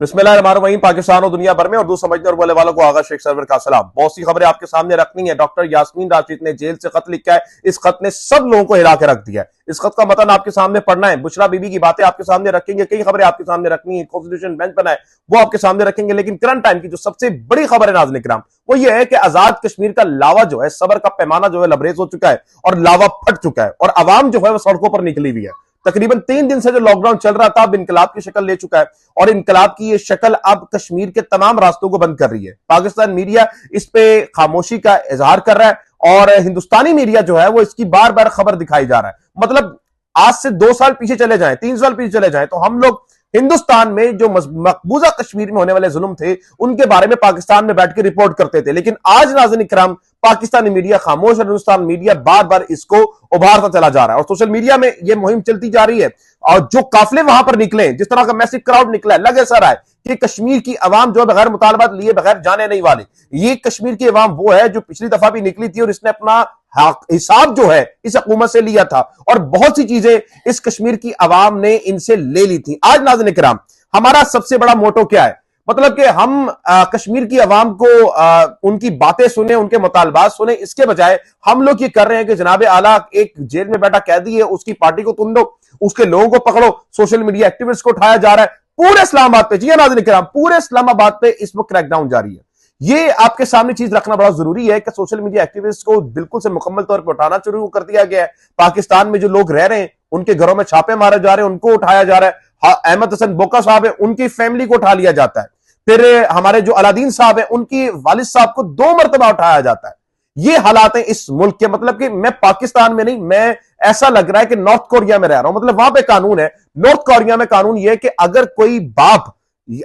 बिस्मिल्लाहिर्रहमानिर्रहीम। पाकिस्तान और दुनिया भर में उर्दू समझने और बोलने वालों को आगा शेख सरवर का सलाम। बहुत सी खबरें आपके सामने रखनी है। डॉक्टर यास्मीन राशिद ने जेल से खत लिखा है। इस खत ने सब लोगों को हिला के रख दिया है। इस खत का मतन आपके सामने पढ़ना है। बुशरा बीबी की बातें आपके सामने रखेंगे। कई खबरें आपके सामने रखनी है। कॉन्स्टिट्यूशन बेंच बनाए वो आपके सामने रखेंगे। लेकिन करंट टाइम की जो सबसे बड़ी खबर है नाज़रीन किराम, वो ये है कि आजाद कश्मीर का लावा जो है, सबर का पैमाना जो है लबरेज हो चुका है और लावा फट चुका है और अवाम जो है वो सड़कों पर निकली हुई है। तकरीबन 3 दिन से जो लॉकडाउन चल रहा था अब इनकलाब की शक्ल ले चुका है और इनकलाब की ये शक्ल अब कश्मीर के तमाम रास्तों को बंद कर रही है। पाकिस्तान मीडिया इस पे खामोशी का इजहार कर रहा है और हिंदुस्तानी मीडिया जो है वो इसकी बार बार खबर दिखाई जा रहा है। मतलब आज से 2 साल पीछे चले जाएं, 3 साल पीछे चले जाएं तो हम लोग हिंदुस्तान में जो मकबूजा कश्मीर में होने वाले जुल्म थे उनके बारे में पाकिस्तान में बैठ के रिपोर्ट करते थे। लेकिन आज नाज़रीन इकराम पाकिस्तानी मीडिया खामोश है। हिंदुस्तान मीडिया बार बार इसको उभारता चला जा रहा है और सोशल मीडिया में यह मुहिम चलती जा रही है। और जो काफिले वहां पर निकले, जिस तरह का मैसिव क्राउड निकला है, लगे सर है कि कश्मीर की अवाम जो बगैर मुतालबात लिए बगैर जाने नहीं वाली। ये कश्मीर की अवाम वो है जो पिछली दफा भी निकली थी और इसने अपना हिसाब जो है इस हुकूमत से लिया था और बहुत सी चीजें इस कश्मीर की अवाम ने इनसे ले ली थी। आज नाज़रीन किराम हमारा सबसे बड़ा मोटो क्या है? मतलब कि हम कश्मीर की अवाम को उनकी बातें सुने, उनके मुतालबात सुने, इसके बजाय हम लोग ये कर रहे हैं कि जनाब आला एक जेल में बैठा कैदी है, उसकी पार्टी को तुम दो, उसके लोगों को पकड़ो। सोशल मीडिया एक्टिविस्ट को उठाया जा रहा है पूरे इस्लामाबाद पे। जी नाज़रीन किराम, पूरे इस्लामाबाद पे इस वक्त क्रैकडाउन जारी है। ये आपके सामने चीज रखना बड़ा जरूरी है कि सोशल मीडिया एक्टिविस्ट को बिल्कुल से मुकम्मल तौर पर उठाना शुरू कर दिया गया है। पाकिस्तान में जो लोग रह रहे हैं उनके घरों में छापे मारे जा रहे हैं, उनको उठाया जा रहा है। अहमद हसन बोका साहब है, उनकी फैमिली को उठा लिया जाता है। फिर हमारे जो अलादीन साहब है, उनकी वालिद साहब को 2 मरतबा उठाया जाता है। ये हालात है इस मुल्क के। मतलब कि मैं पाकिस्तान में नहीं, मैं ऐसा लग रहा है कि नॉर्थ कोरिया में रह रहा हूं। मतलब वहां पे कानून है, नॉर्थ कोरिया में कानून यह है कि अगर कोई बाप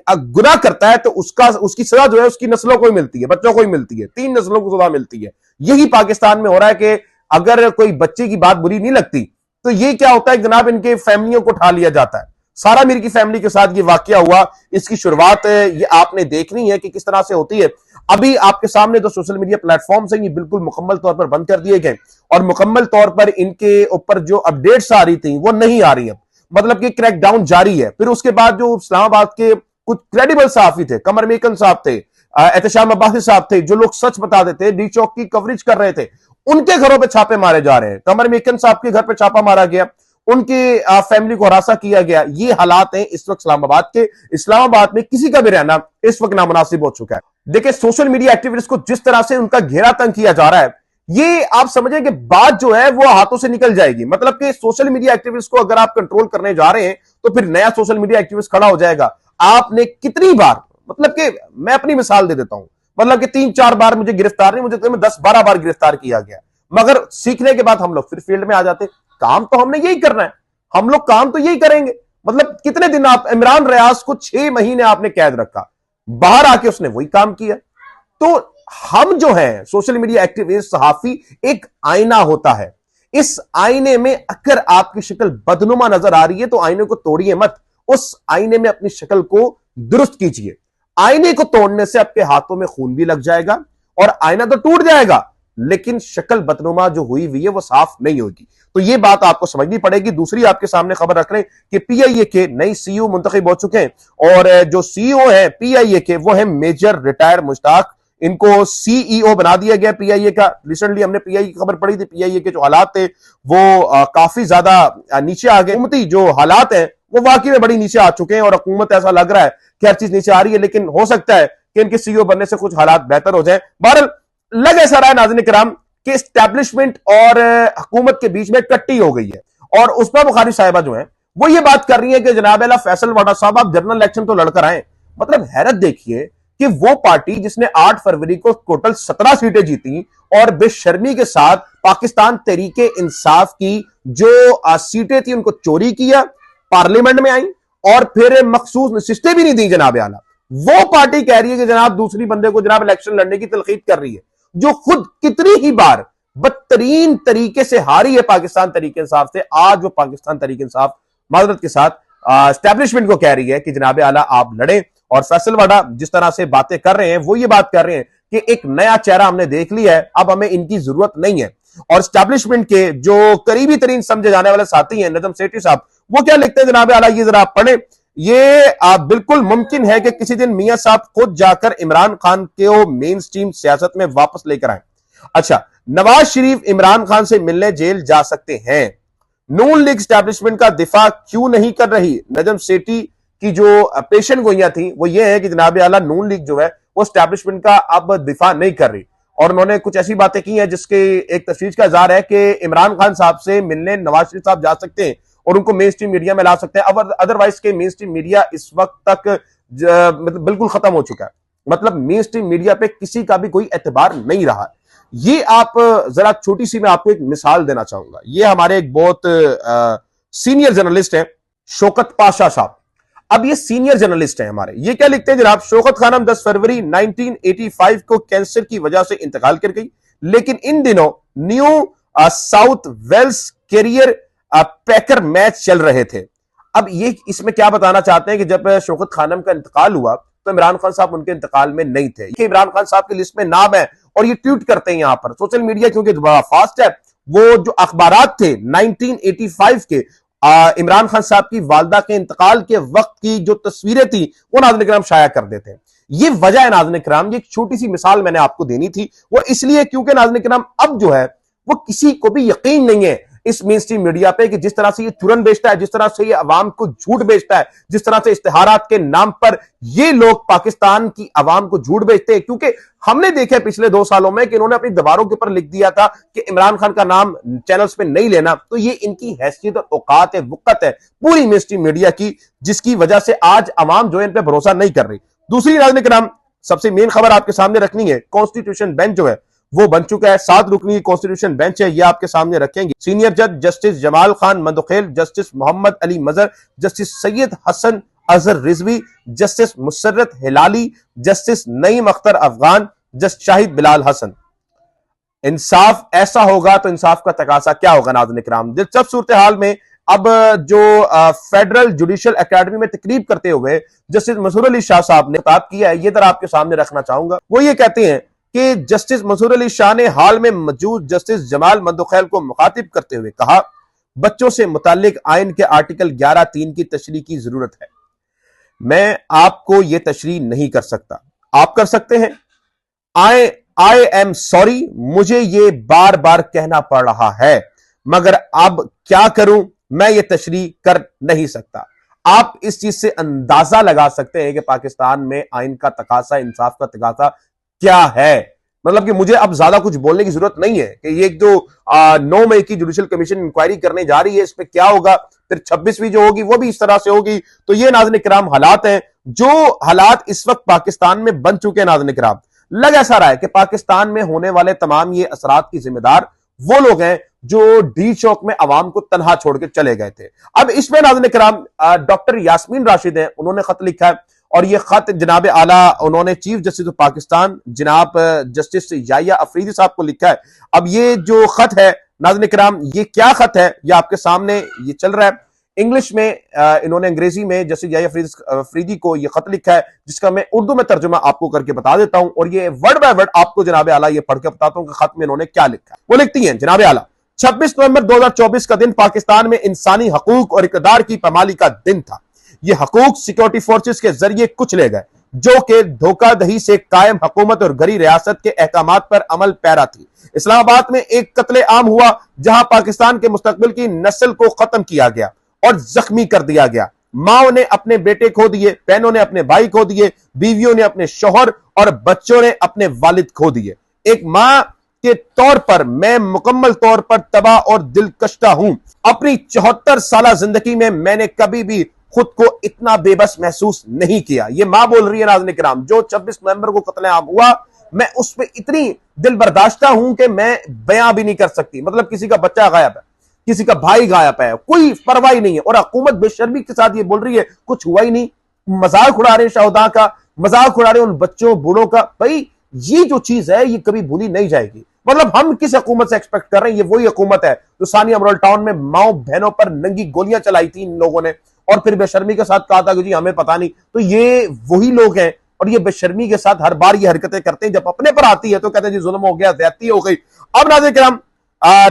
गुनाह करता है तो उसकी सजा जो है उसकी नस्लों को ही मिलती है, बच्चों को ही मिलती है, 3 नस्लों को सजा मिलती है। यही पाकिस्तान में हो रहा है कि अगर कोई बच्चे की बात बुरी नहीं लगती तो ये क्या होता है जनाब, इनके फैमिलियों को उठा लिया जाता है। सारा मीर की फैमिली के साथ ये वाकया हुआ। इसकी शुरुआत ये आपने देखनी है कि किस तरह से होती है। अभी आपके सामने जो सोशल मीडिया प्लेटफॉर्म्स हैं ये बिल्कुल मुकम्मल तौर पर बंद कर दिए गए और मुकम्मल तौर पर इनके ऊपर जो अपडेट्स आ रही थी वो नहीं आ रही है। मतलब कि क्रैकडाउन जारी है। फिर उसके बाद जो इस्लामाबाद के कुछ क्रेडिबल सहाफी थे, कमर मेकन साहब थे, एहतशाम अब्बासी साहब थे, जो लोग सच बताते थे, डी चौक की कवरेज कर रहे थे, उनके घरों पे छापे मारे जा रहे हैं। कमर मेकन साहब के घर पे छापा मारा गया, उनकी फैमिली को हरासा किया गया। ये हालात हैं इस वक्त इस्लामाबाद के। इस्लामाबाद में किसी का भी रहना इस वक्त नामुनासिब हो चुका है। देखिए सोशल मीडिया एक्टिविस्ट को जिस तरह से उनका घेरा तंग किया जा रहा है, ये आप समझें कि बात जो है वो हाथों से निकल जाएगी। मतलब कि सोशल मीडिया एक्टिविस्ट को अगर आप कंट्रोल करने जा रहे हैं तो फिर नया सोशल मीडिया एक्टिविस्ट खड़ा हो जाएगा। आपने कितनी बार, मतलब कि मैं अपनी मिसाल दे देता हूं, मतलब कि 3-4 बार मुझे गिरफ्तार नहीं, मुझे 10-12 बार गिरफ्तार किया गया, मगर सीखने के बाद हम लोग फिर फील्ड में आ जाते। काम तो हमने यही करना है, हम लोग काम तो यही करेंगे। मतलब कितने दिन आप इमरान रियाज को 6 महीने आपने कैद रखा, बाहर आके उसने वही काम किया। तो हम जो है सोशल मीडिया एक्टिविस्ट सहाफी एक आईना होता है। इस आईने में अगर आपकी शक्ल बदनुमा नजर आ रही है तो आईने को तोड़िए मत, उस आईने में अपनी शक्ल को दुरुस्त कीजिए। आईने को तोड़ने से आपके हाथों में खून भी लग जाएगा और आईना तो टूट जाएगा लेकिन शक्ल बदनुमा जो हुई हुई है वो साफ नहीं होगी। तो ये बात आपको समझनी पड़ेगी। दूसरी आपके सामने खबर रख रहे हैं कि पीआईए के नई सीईओ मुंतखब हो चुके हैं और जो सीईओ है पीआईए के वो है मेजर रिटायर मुश्ताक। इनको सीईओ बना दिया गया पीआईए का। रिसेंटली हमने पीआईए की खबर पढ़ी थी, पीआईए के जो हालात थे वो काफी ज्यादा नीचे आ गए। हुकूमती जो हालात हैं वो वाकई में बड़ी नीचे आ चुके हैं और हुकूमत ऐसा लग रहा है कि हर चीज नीचे आ रही है, लेकिन हो सकता है कि इनके सीईओ बनने से कुछ हालात बेहतर हो जाए। बहरहाल लग ऐसा रहा है नाज़रीन किराम कि एस्टैब्लिशमेंट और हुकूमत के बीच में कट्टी हो गई है और उसमें बुखारी साहिबा जो है वो ये बात कर रही है कि जनाब अला फैसल वाडा साहब आप जनरल इलेक्शन तो लड़कर आए। मतलब हैरत देखिए कि वो पार्टी जिसने 8 फरवरी को टोटल 17 सीटें जीती और बेशर्मी के साथ पाकिस्तान तहरीके इंसाफ की जो सीटें थी उनको चोरी किया, पार्लियामेंट में आई और फिर मखसूस नशिस्तें भी नहीं दी जनाब आला, वो पार्टी कह रही है कि जनाब दूसरी बंदे को जनाब इलेक्शन लड़ने की तलकीद कर रही है, जो खुद कितनी ही बार बदतरीन तरीके से हारी है पाकिस्तान तहरीके इंसाफ से। आज वो पाकिस्तान तहरीके इंसाफ माजरत के साथ एस्टैब्लिशमेंट को कह रही है कि जनाब आला आप लड़े। और फैसल वाडा जिस तरह से बातें कर रहे हैं वो ये बात कर रहे हैं कि एक नया चेहरा हमने देख लिया है, अब हमें इनकी जरूरत नहीं है। और एस्टैब्लिशमेंट के जो करीबी तरीन समझे जाने वाले साथी हैं नजम सेठी साहब, वो क्या लिखते हैं जनाब आला, ये जरा आप पढ़े। ये बिल्कुल मुमकिन है कि किसी दिन मियां साहब खुद जाकर इमरान खान को मेन स्ट्रीम सियासत में वापस लेकर आए। अच्छा, नवाज शरीफ इमरान खान से मिलने जेल जा सकते हैं। नून लीग स्टैब्लिशमेंट का दिफा क्यों नहीं कर रही? नजम सेठी की जो पेशन गोइयां थी वो ये है कि जनाब आला नून लीग जो है वो स्टैब्लिशमेंट का अब दिफा नहीं कर रही, और उन्होंने कुछ ऐसी बातें की हैं जिसके एक तशवीश का इज़हार है कि इमरान खान साहब से मिलने नवाज शरीफ साहब जा सकते हैं और उनको मेन स्ट्रीम मीडिया में ला सकते हैं। अब अदरवाइज के मेन स्ट्रीम मीडिया इस वक्त तक मतलब बिल्कुल खत्म हो चुका है। मतलब मेन स्ट्रीम मीडिया पे किसी का भी कोई एतबार नहीं रहा। ये आप जरा छोटी सी मैं आपको एक मिसाल देना चाहूंगा। ये हमारे एक बहुत सीनियर जर्नलिस्ट हैं शौकत पाशा साहब। अब ये सीनियर जर्नलिस्ट हैं हमारे, ये क्या लिखते हैं जनाब? शौकत खानम 10 फरवरी 1985 को कैंसर की वजह से इंतकाल कर गई, लेकिन इन दिनों न्यू साउथ वेल्स कैरियर पैकर मैच चल रहे थे। अब ये इसमें क्या बताना चाहते हैं कि जब शौकत खानम का इंतकाल हुआ तो इमरान खान साहब उनके इंतकाल में नहीं थे। ये इमरान खान साहब की लिस्ट में नाम है और ये ट्वीट करते हैं यहां पर। सोशल मीडिया क्योंकि बड़ा फास्ट है, वो जो अखबारात थे 1985 के इमरान खान साहब की वालदा के इंतकाल के वक्त की जो तस्वीरें थी वो नाज़रीन किराम शाया कर देते हैं। ये वजह है नाज़रीन किराम, ये एक छोटी सी मिसाल मैंने आपको देनी थी, वो इसलिए क्योंकि नाज़रीन किराम अब जो है वो किसी को भी यकीन नहीं है इस मेन स्ट्रीम मीडिया पे कि जिस तरह से ये चुरन बेचता है, जिस तरह से ये अवाम को झूठ बेचता है, जिस तरह से इश्तिहारात के नाम पर ये लोग पाकिस्तान की अवाम को झूठ बेचते हैं। क्योंकि हमने देखा है पिछले 2 सालों में कि इन्होंने अपनी दीवारों के ऊपर लिख दिया था कि इमरान खान का नाम चैनल्स पे नहीं लेना, तो ये इनकी हैसियत और औकात है, वक़्त है पूरी मेन स्ट्रीम मीडिया की, जिसकी वजह से आज अवाम जो है इन पर भरोसा नहीं कर रही। दूसरी नाज़रीन किराम सबसे मेन खबर आपके सामने रखनी है, कॉन्स्टिट्यूशन बेंच जो है वो बन चुका है। 7 रुकनी कॉन्स्टिट्यूशन बेंच है, ये आपके सामने रखेंगे। सीनियर जज justice Jamal Khan Mandokhail, justice Mohammad Ali Mazhar, justice Syed Hasan Azhar Rizvi, justice Musarrat Hilali, justice Naeem Akhtar Afghan, justice Shahid Bilal Hasan. इंसाफ ऐसा होगा तो इंसाफ का तकाजा क्या होगा नाज़रीन किराम? दिलचस्प सूरत हाल में अब जो फेडरल जुडिशियल एकेडमी में तकरीब करते हुए जस्टिस मंसूर अली शाह साहब ने बात किया है, ये तरह आपके सामने रखना चाहूंगा। वो ये कहते हैं कि जस्टिस मंसूर अली शाह ने हाल में मौजूद जस्टिस जमाल मंदुखेल को मुखातिब करते हुए कहा, बच्चों से मुतालिक आइन के आर्टिकल 11(3) की तशरीह की जरूरत है। मैं आपको यह तशरीह नहीं कर सकता, आप कर सकते हैं। आई एम सॉरी, मुझे ये बार बार कहना पड़ रहा है, मगर अब क्या करूं, मैं ये तशरीह कर नहीं सकता। आप इस चीज से अंदाजा लगा सकते हैं कि पाकिस्तान में आइन का तकाजा, इंसाफ का तकाजा क्या है। मतलब कि मुझे अब ज्यादा कुछ बोलने की जरूरत नहीं है कि ये जो 9 मई की जुडिशियल कमीशन इंक्वायरी करने जा रही है, इस पे क्या होगा, फिर 26वीं जो होगी वो भी इस तरह से होगी। तो ये नाज़रीन किराम हालात हैं, जो हालात इस वक्त पाकिस्तान में बन चुके हैं। नाज़रीन किराम लग ऐसा रहा है कि पाकिस्तान में होने वाले तमाम ये असरात की जिम्मेदार वो लोग हैं जो डी चौक में अवाम को तनहा छोड़ के चले गए थे। अब इसमें नाज़रीन किराम डॉक्टर यास्मीन राशिद हैं, उन्होंने खत लिखा है और ये खत जनाब आला उन्होंने चीफ जस्टिस ऑफ पाकिस्तान जनाब जस्टिस याहिया अफरीदी साहब को लिखा है। अब ये जो खत है नाज़रीन किराम, ये क्या खत है, ये आपके सामने ये चल रहा है। इंग्लिश में इन्होंने अंग्रेजी में जस्टिस याहिया अफरीदी को ये खत लिखा है, जिसका मैं उर्दू में तर्जुमा आपको करके बता देता हूं और ये वर्ड बाय वर्ड आपको जनाब आला ये पढ़ के बताता हूं कि खत में इन्होंने क्या लिखा है। वो लिखती हैं जनाब आला, 26 नवंबर 2024 का दिन पाकिस्तान में इंसानी हकूक और इक़्तिदार की पामाली का दिन था। ये हकूक सिक्योरिटी फोर्सेस के जरिए कुचले गए, जो कि धोखाधड़ी से कायम हुकूमत और गरी रियासत के अहकामात पर अमल पैरा थी। इस्लामाबाद में एक कत्ले आम हुआ जहां पाकिस्तान के मुस्तकबिल की नस्ल को खत्म किया गया और जख्मी कर दिया गया। माओ ने अपने बेटे खो दिए, बहनों ने अपने भाई खो दिए, बीवियों ने अपने शौहर और बच्चों ने अपने वालिद खो दिए। एक मां के तौर पर मैं मुकम्मल तौर पर तबाह और दिलकश्ता हूं। अपनी 74 साल जिंदगी में मैंने कभी भी खुद को इतना बेबस महसूस नहीं किया। ये मां बोल रही है नाज़रीन किराम, जो 26 नवंबर को कत्लेआम हुआ, मैं उस पर इतनी दिल बर्दाश्ता हूं कि मैं बयां भी नहीं कर सकती। मतलब किसी का बच्चा गायब है, किसी का भाई गायब है, कोई परवाह नहीं है, और हुकूमत बेशर्मी के साथ ये बोल रही है कुछ हुआ ही नहीं। मजाक उड़ा रहे शाहदा का, मजाक उड़ा रहे उन बच्चों बूढ़ों का। भाई ये जो चीज है ये कभी भूली नहीं जाएगी। मतलब हम किस हुकूमत से एक्सपेक्ट कर रहे हैं? ये वही हुकूमत है जो सानिया मरोल टाउन में माओ बहनों पर नंगी गोलियां चलाई थी इन लोगों ने, और फिर बेशर्मी के साथ कहा था कि जी हमें पता नहीं। तो ये वही लोग हैं और ये बेशर्मी के साथ हर बार ये हरकतें करते हैं। जब अपने पर आती है तो कहते हैं जी जुल्म हो गया, ज्यादती हो गई। अब नाज़रीन किराम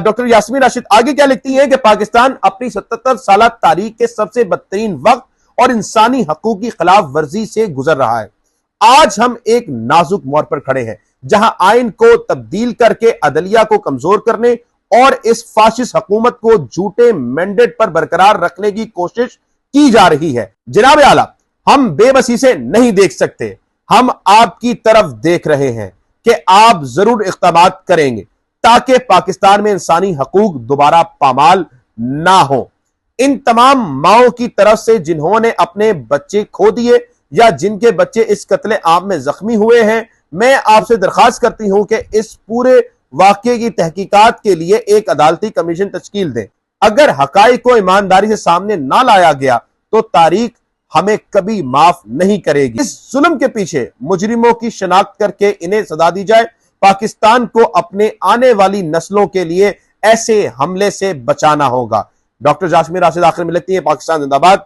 डॉक्टर यास्मीन राशिद आगे क्या लिखती है कि पाकिस्तान अपनी 77 साल तारीख के सबसे बदतरीन वक्त और इंसानी हकूक की खिलाफ वर्जी से गुजर रहा है। आज हम एक नाजुक मोड़ पर खड़े हैं जहां आइन को तब्दील करके अदलिया को कमजोर करने और इस फाशिस्ट हुकूमत को झूठे मैंडेट पर बरकरार रखने की कोशिश की जा रही है। जनाब आला, हम बेबसी से नहीं देख सकते, हम आपकी तरफ देख रहे हैं कि आप जरूर इक़दाम करेंगे ताकि पाकिस्तान में इंसानी हकूक दोबारा पामाल ना हो। इन तमाम माओं की तरफ से जिन्होंने अपने बच्चे खो दिए या जिनके बच्चे इस कत्ले आम में जख्मी हुए हैं, मैं आपसे दरखास्त करती हूं कि इस पूरे वाकये की तहकीकात के लिए एक अदालती कमीशन तश्कील दें। अगर हकाइक को ईमानदारी से सामने ना लाया गया तो तारीख हमें कभी माफ नहीं करेगी। इस जुल्म के पीछे मुजरिमों की शनाख्त करके इन्हें सजा दी जाए। पाकिस्तान को अपने आने वाली नस्लों के लिए ऐसे हमले से बचाना होगा। डॉक्टर यास्मीन राशिद आखिर में लिखती है, पाकिस्तान जिंदाबाद,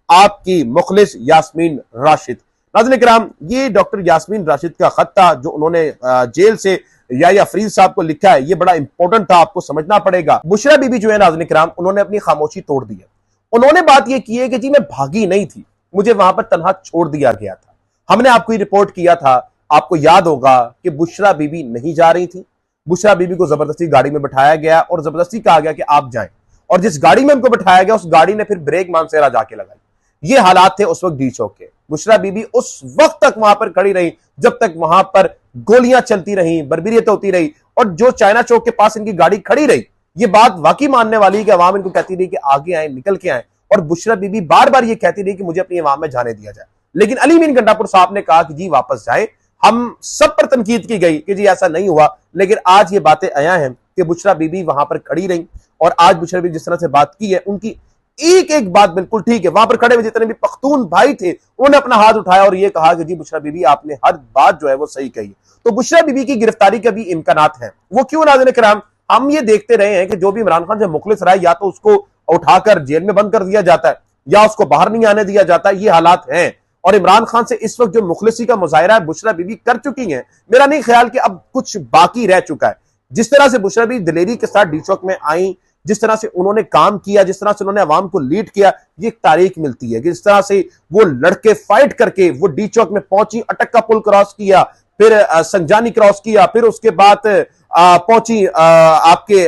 आपकी मुखलिस यास्मीन राशिद। नाज़रीन किराम, ये डॉक्टर यास्मीन राशिद का खत था जो उन्होंने जेल से या फरीद साहब को लिखा है। ये बड़ा इंपॉर्टेंट था, आपको समझना पड़ेगा। बुशरा बीबी जो है नाज़रीन किराम, उन्होंने अपनी खामोशी तोड़ दी है। उन्होंने बात यह की है कि जी मैं भागी नहीं थी, मुझे वहां पर तनहा छोड़ दिया गया था। हमने आपको ये रिपोर्ट किया था, आपको याद होगा कि बुशरा बीबी नहीं जा रही थी। बुशरा बीबी को जबरदस्ती गाड़ी में बिठाया गया और जबरदस्ती कहा गया कि आप जाएं, और जिस गाड़ी में उनको बिठाया गया उस गाड़ी ने फिर ब्रेक मानसेरा जाके लगाई। ये हालात थे उस वक्त डी चौक के। बुशरा बीबी उस वक्त तक वहां पर खड़ी रही जब तक वहां पर गोलियां चलती रही, बर्बरियत होती रही, और जो चाइना चौक के पास इनकी गाड़ी खड़ी रही। ये बात वाकई मानने वाली है कि अवाम इनको कहती रही कि आगे आए, निकल के आए, और बुशरा बीबी बार बार ये कहती रही कि मुझे अपनी अवाम में जाने दिया जाए। लेकिन अली मीन गंडापुर साहब ने कहा कि जी वापस जाए। हम सब पर तनकीद की गई कि जी ऐसा नहीं हुआ, लेकिन आज ये बातें आया हैं कि बुशरा बीबी वहां पर खड़ी रही, और आज बुशरा बीबी जिस तरह से बात की है, उनकी एक एक बात बिल्कुल ठीक है। वहां पर खड़े हुए जितने भी पख्तून भाई थे, उन्होंने अपना हाथ उठाया और ये कहा कि जी बुशरा बीबी आपने हर बात जो है वो सही कही। तो बुशरा बीबी की गिरफ्तारी के भी इम्कानात हैं। वो क्यों नाज़रीन किराम, हम ये देखते रहे हैं कि जो भी इमरान खान से मुखलिस रहा है, या तो उसको उठाकर जेल में बंद कर दिया जाता है या उसको बाहर नहीं आने दिया जाता है। ये हालात हैं, और इमरान खान से इस वक्त जो मुखलिसी का मुजाहिरा है बुशरा बीबी कर चुकी हैं। मेरा नहीं ख्याल कि अब कुछ बाकी रह चुका है। जिस तरह से बुशरा बीबी दिलेरी के साथ डी चौक में आई, जिस तरह से उन्होंने काम किया, जिस तरह से उन्होंने अवाम को लीड किया, ये एक तारीख मिलती है। जिस तरह से वो लड़के फाइट करके वो डी चौक में पहुंची, अटक का पुल क्रॉस किया, फिर संजानी क्रॉस किया, फिर उसके बाद पहुंची आपके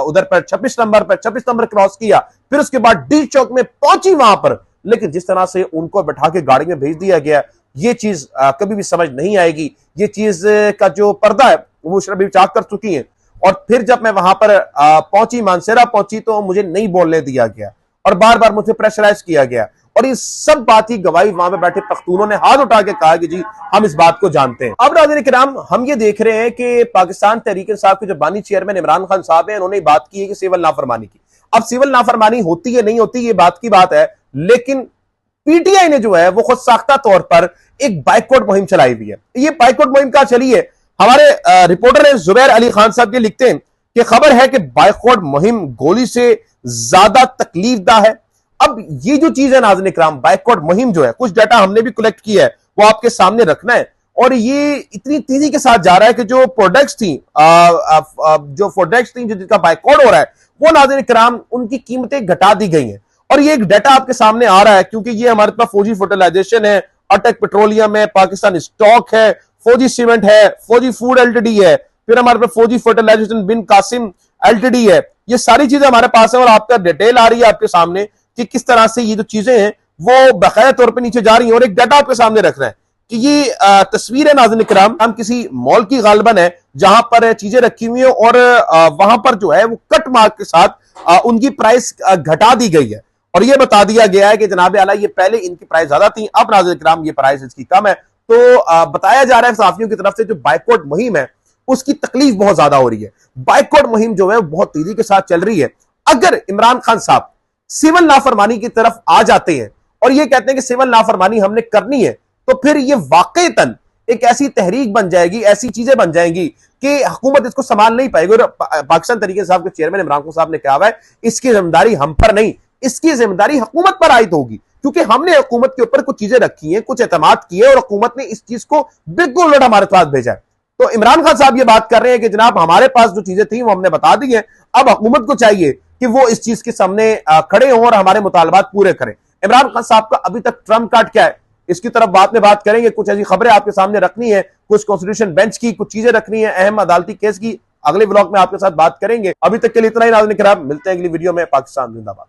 उधर पर 26 नंबर क्रॉस किया, फिर उसके बाद डी चौक में पहुंची वहां पर। लेकिन जिस तरह से उनको बैठा के गाड़ी में भेज दिया गया, ये चीज कभी भी समझ नहीं आएगी। ये चीज का जो पर्दा है वो बुशरा बीबी चाक कर चुकी है। और फिर जब मैं वहां पर पहुंची, मानसेरा पहुंची, तो मुझे नहीं बोलने दिया गया और बार बार मुझे प्रेशराइज किया गया, और ये सब बात की गवाही वहां पे बैठे पख्तूनों ने हाथ उठा के कहा कि जी हम इस बात को जानते हैं। अब नाज़रीन किराम, हम ये देख रहे हैं कि पाकिस्तान तहरीक इंसाफ के जो बानी चेयरमैन इमरान खान साहब हैं, उन्होंने बात की है कि सिविल नाफरमानी की। अब सिविल नाफरमानी होती है नहीं होती ये बात की बात है, लेकिन पीटीआई ने जो है वो खुद साख्ता तौर पर एक बाइकआउट मुहिम चलाई हुई है। ये बाइकआउट मुहिम कहां चली है? हमारे रिपोर्टर है जुबैर अली खान साहब, ये लिखते हैं कि खबर है कि बाइकआउट मुहिम गोली से ज्यादा तकलीफदा है। अब ये जो चीज है नाज़रीन इकराम, बाइकआउट मुहिम जो है, कुछ डाटा हमने भी कलेक्ट किया है, वो आपके सामने रखना है। और ये इतनी तेजी के साथ जा रहा है कि जो प्रोडक्ट्स थी जिनका बाइकआउट हो रहा है, वो नाज़रीन इकराम उनकी कीमतें घटा दी गई हैं। और ये एक डाटा आपके सामने आ रहा है, क्योंकि ये हमारे पास फौजी फर्टिलाइजेशन है, अटक पेट्रोलियम है, पाकिस्तान स्टॉक है, फौजी सीमेंट है, फौजी फूड एलटीडी है, फिर हमारे पास फौजी फर्टिलाइजेशन बिन कासिम एलटीडी है। ये सारी चीजें हमारे पास है, और आपका डिटेल आ रही है आपके सामने कि किस तरह से ये जो चीजें हैं वो बाकायदा तौर पे नीचे जा रही हैं। और एक डाटा आपके सामने रख रहे हैं कि ये तस्वीर है नाज़रीन इकराम, हम किसी मॉल की गालिबन है जहां पर चीजें रखी हुई है, और वहां पर जो है वो कट मार्क के साथ उनकी प्राइस घटा दी गई है। और ये बता दिया गया है कि जनाब आला ये पहले इनकी प्राइस ज्यादा थी, अब नाज़रीन इकराम ये प्राइस इसकी कम है। तो बताया जा रहा है सहाफियों की तरफ से जो बाइकआउट मुहिम है उसकी तकलीफ बहुत ज्यादा हो रही है। बाइकआउट मुहिम जो है बहुत तेजी के साथ चल रही है। अगर इमरान खान साहब सिविल नाफरमानी की तरफ आ जाते हैं और ये कहते हैं कि सिविल नाफरमानी हमने करनी है, तो फिर ये वाकईतन एक ऐसी तहरीक बन जाएगी, ऐसी चीजें बन जाएंगी कि हुकूमत इसको संभाल नहीं पाएगी। और पाकिस्तान तहरीक इंसाफ के चेयरमैन इमरान खान साहब ने कहा है इसकी जिम्मेदारी हम पर नहीं, इसकी जिम्मेदारी हुकूमत पर आयद होगी, क्योंकि हमने हुकूमत के ऊपर कुछ चीजें रखी हैं, कुछ एतमाद किए, और हुकूमत ने इस चीज को बिल्कुल उलट हमारे पास भेजा है। तो इमरान खान साहब ये बात कर रहे हैं कि जनाब हमारे पास जो चीजें थी वो हमने बता दी है, अब हुकूमत को चाहिए कि वो इस चीज के सामने खड़े हों और हमारे मुतालबात पूरे करें। इमरान खान साहब का अभी तक ट्रम्प कार्ड क्या है, इसकी तरफ बाद में बात करेंगे। कुछ ऐसी खबरें आपके सामने रखनी है, कुछ कॉन्स्टिट्यूशन बेंच की कुछ चीजें रखनी है, अहम अदालती केस की अगले ब्लॉग में आपके साथ बात करेंगे। अभी तक के लिए इतना ही नाज़रीन किराम, मिलते हैं अगली वीडियो में। पाकिस्तान जिंदाबाद।